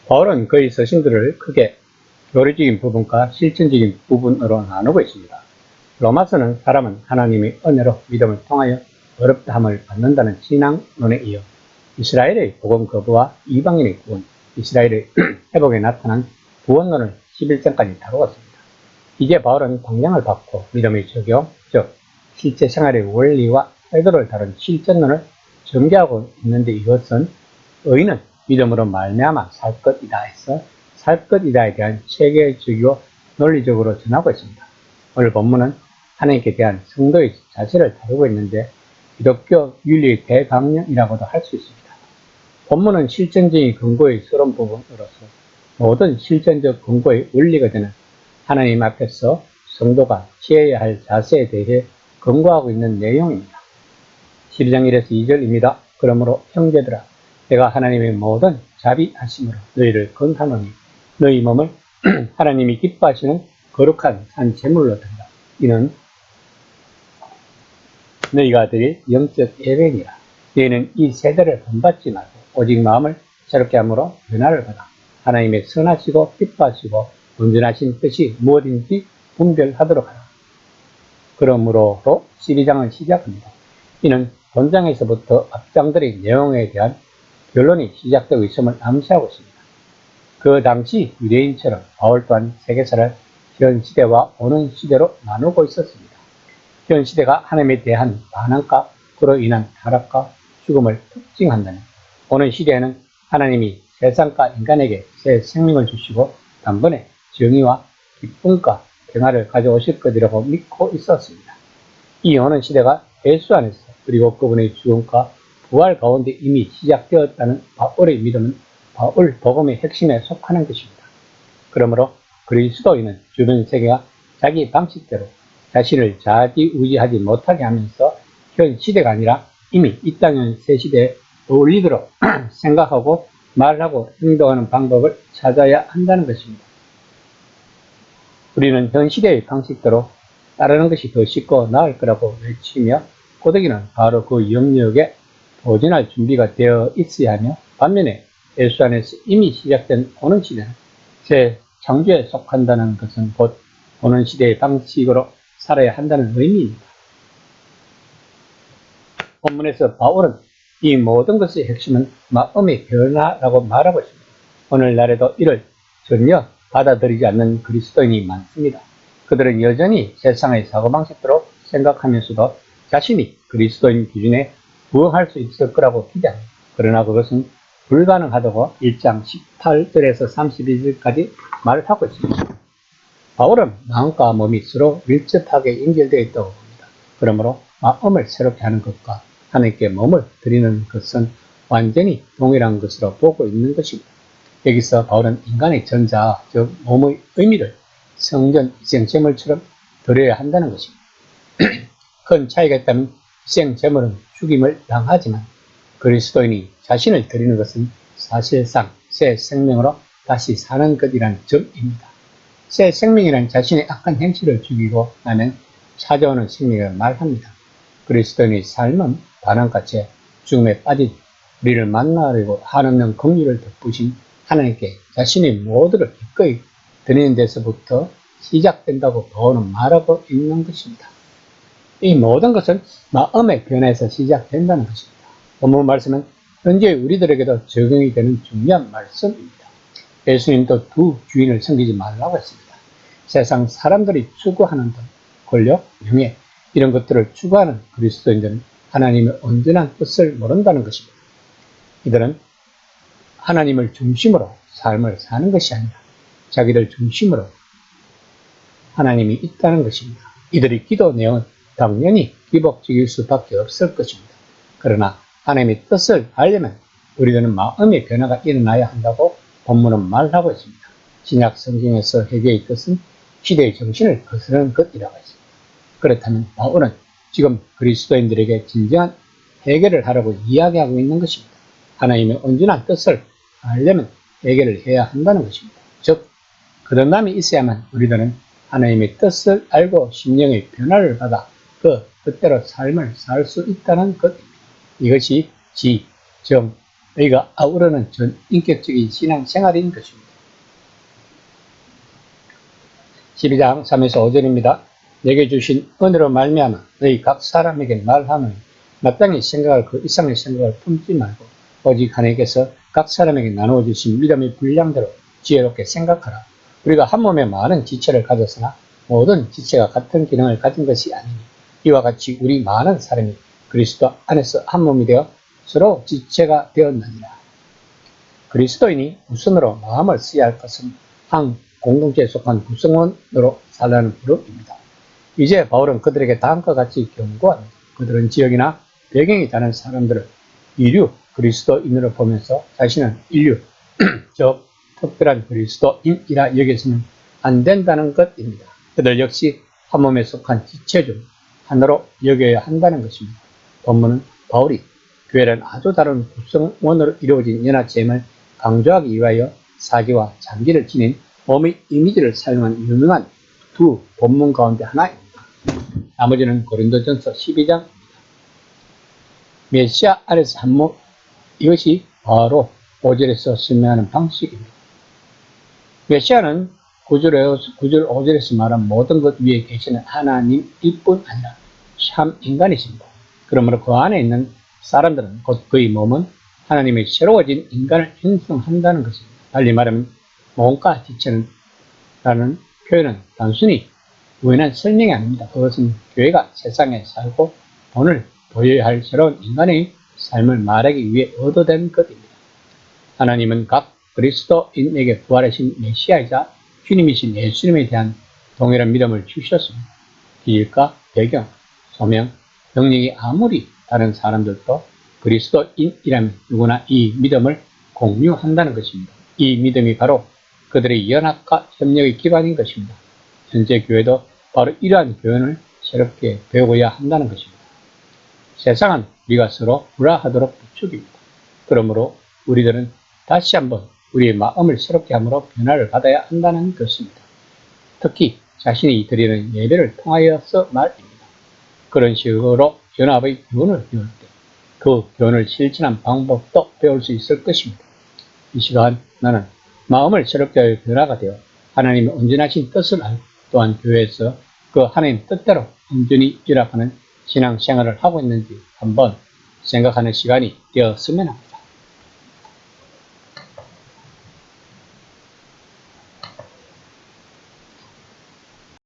바울은 그의 서신들을 크게 교리적인 부분과 실천적인 부분으로 나누고 있습니다. 로마서는 사람은 하나님의 은혜로 믿음을 통하여 어렵다함을 받는다는 신앙론에 이어 이스라엘의 복음 거부와 이방인의 구원, 이스라엘의 회복에 나타난 구원론을 11장까지 다루었습니다. 이제 바울은 방향을 바꿔 믿음의 적용, 즉 실제 생활의 원리와 태도를 다룬 실전론을 전개하고 있는데, 이것은 의인은 믿음으로 말미암아 살 것이다 해서 살 것이다에 대한 체계적이고 논리적으로 전하고 있습니다. 오늘 본문은 하나님께 대한 성도의 자세를 다루고 있는데, 기독교 윤리의 대강령이라고도 할 수 있습니다. 본문은 실천적인 근거의 서론 부분으로서 모든 실천적 근거의 원리가 되는 하나님 앞에서 성도가 취해야 할 자세에 대해 권고하고 있는 내용입니다. 12장 1에서 2절입니다. 그러므로 형제들아, 내가 하나님의 모든 자비하심으로 너희를 권하노니 너희 몸을 하나님이 기뻐하시는 거룩한 산 제물로 드리라. 이는 너희가 드릴 영적 예배니라. 너희는 이 세대를 본받지 말고 오직 마음을 새롭게 함으로 변화를 받아 하나님의 선하시고 기뻐하시고 온전하신 뜻이 무엇인지 분별하도록 하라. 그러므로 12장은 시작합니다. 이는 본장에서부터 앞장들의 내용에 대한 결론이 시작되고 있음을 암시하고 있습니다. 그 당시 유대인처럼 바울 또한 세계사를 현 시대와 오는 시대로 나누고 있었습니다. 현 시대가 하나님에 대한 반항과 그로 인한 타락과 죽음을 특징한다면, 오는 시대에는 하나님이 세상과 인간에게 새 생명을 주시고 단번에 정의와 기쁨과 평화를 가져오실 것이라고 믿고 있었습니다. 이 오는 시대가 예수 안에서 그리고 그분의 죽음과 부활 가운데 이미 시작되었다는 바울의 믿음은 바울 복음의 핵심에 속하는 것입니다. 그러므로 그리스도인은 주변 세계가 자기 방식대로 자신을 좌지우지하지 못하게 하면서 현 시대가 아니라 이미 이 땅의 새 시대에 어울리도록 생각하고 말하고 행동하는 방법을 찾아야 한다는 것입니다. 우리는 현 시대의 방식대로 따르는 것이 더 쉽고 나을 거라고 외치며 고데기는 바로 그 영역에 도전할 준비가 되어 있어야 하며, 반면에 예수 안에서 이미 시작된 오는 시대는 새 창조에 속한다는 것은 곧 오는 시대의 방식으로 살아야 한다는 의미입니다. 본문에서 바울은 이 모든 것의 핵심은 마음의 변화라고 말하고 있습니다. 오늘날에도 이를 전혀 받아들이지 않는 그리스도인이 많습니다. 그들은 여전히 세상의 사고방식대로 생각하면서도 자신이 그리스도인 기준에 부응할 수 있을 거라고 기대합니다. 그러나 그것은 불가능하다고 1장 18절에서 32절까지 말하고 있습니다. 바울은 마음과 몸이 서로 밀접하게 연결되어 있다고 봅니다. 그러므로 마음을 새롭게 하는 것과 하나님께 몸을 드리는 것은 완전히 동일한 것으로 보고 있는 것입니다. 여기서 바울은 인간의 전자, 즉 몸의 의미를 성전 희생제물처럼 드려야 한다는 것입니다. 큰 차이가 있다면 희생제물은 죽임을 당하지만 그리스도인이 자신을 드리는 것은 사실상 새 생명으로 다시 사는 것이라는 점입니다. 새 생명이란 자신의 악한 행실을 죽이고 나면 찾아오는 생명을 말합니다. 그리스도인의 삶은 반항같이 죽음에 빠진 우리를 만나려고 한없는 긍휼을 덮으신 하나님께 자신의 모두를 기꺼이 드리는 데서부터 시작된다고 바울은 말하고 있는 것입니다. 이 모든 것은 마음의 변화에서 시작된다는 것입니다. 본문 말씀은 현재 우리들에게도 적용이 되는 중요한 말씀입니다. 예수님도 두 주인을 섬기지 말라고 했습니다. 세상 사람들이 추구하는 돈, 권력, 명예 이런 것들을 추구하는 그리스도인들은 하나님의 온전한 뜻을 모른다는 것입니다. 이들은 하나님을 중심으로 삶을 사는 것이 아니라 자기들 중심으로 하나님이 있다는 것입니다. 이들의 기도 내용은 당연히 기복적일 수밖에 없을 것입니다. 그러나 하나님의 뜻을 알려면 우리들은 마음의 변화가 일어나야 한다고 본문은 말하고 있습니다. 신약 성경에서 회개의 뜻은 시대의 정신을 거스르는 것이라고 했습니다. 그렇다면 바울은 지금 그리스도인들에게 진정한 회개를 하라고 이야기하고 있는 것입니다. 하나님의 온전한 뜻을 알려면 회개를 해야 한다는 것입니다. 즉, 거듭남이 있어야만 우리들은 하나님의 뜻을 알고 심령의 변화를 받아 그 뜻대로 삶을 살 수 있다는 것입니다. 이것이 지, 정, 의가 아우르는 전인격적인 신앙생활인 것입니다. 12장 3에서 5절입니다. 내게 주신 은혜로 말미암아 너희 각 사람에게 말하노니 마땅히 생각할 그 이상의 생각을 품지 말고 오직 하나님께서 각 사람에게 나누어 주신 믿음의 분량대로 지혜롭게 생각하라. 우리가 한 몸에 많은 지체를 가졌으나 모든 지체가 같은 기능을 가진 것이 아니니 이와 같이 우리 많은 사람이 그리스도 안에서 한 몸이 되어 서로 지체가 되었느니라. 그리스도인이 우선으로 마음을 써야 할 것은 한 공동체에 속한 구성원으로 살라는 부름입니다. 이제 바울은 그들에게 다음과 같이 경고합니다. 그들은 지역이나 배경이 다른 사람들을 이류 그리스도인으로 보면서 자신은 인류, 즉 특별한 그리스도인이라 여겨서는 안 된다는 것입니다. 그들 역시 한 몸에 속한 지체 중 하나로 여겨야 한다는 것입니다. 본문은 바울이 교회는 아주 다른 구성원으로 이루어진 연합체임을 강조하기 위하여 사기와 장기를 지닌 몸의 이미지를 사용한 유명한 두 본문 가운데 하나입니다. 나머지는 고린도전서 12장입니다. 메시아 안에서 한 몸, 이것이 바로 5절에서 설명하는 방식입니다. 메시아는 9절 5절에서 말한 모든 것 위에 계시는 하나님일 뿐 아니라 참 인간이십니다. 그러므로 그 안에 있는 사람들은 곧 그의 몸은 하나님의 새로워진 인간을 형성한다는 것입니다. 달리 말하면 몸과 지체는 라는 표현은 단순히 우연한 설명이 아닙니다. 그것은 교회가 세상에 살고 돈을 보여야 할 새로운 인간의 삶을 말하기 위해 얻어낸 것입니다. 하나님은 각 그리스도인에게 부활하신 메시아이자 주님이신 예수님에 대한 동일한 믿음을 주셨습니다. 기질과 배경, 소명, 능력이 아무리 다른 사람들도 그리스도인이라면 누구나 이 믿음을 공유한다는 것입니다. 이 믿음이 바로 그들의 연합과 협력의 기반인 것입니다. 현재 교회도 바로 이러한 교훈을 새롭게 배워야 한다는 것입니다. 세상은 우리가 서로 불화하도록 부추깁니다. 그러므로 우리들은 다시 한번 우리의 마음을 새롭게 함으로 변화를 받아야 한다는 것입니다. 특히 자신이 드리는 예배를 통하여서 말입니다. 그런 식으로 연합의 교훈을 배울 때 그 교훈을 실천한 방법도 배울 수 있을 것입니다. 이 시간 나는 마음을 새롭게 하여 변화가 되어 하나님의 온전하신 뜻을 알고 또한 교회에서 그 하나님 뜻대로 온전히 일합하는 신앙생활을 하고 있는지 한번 생각하는 시간이 되었으면 합니다.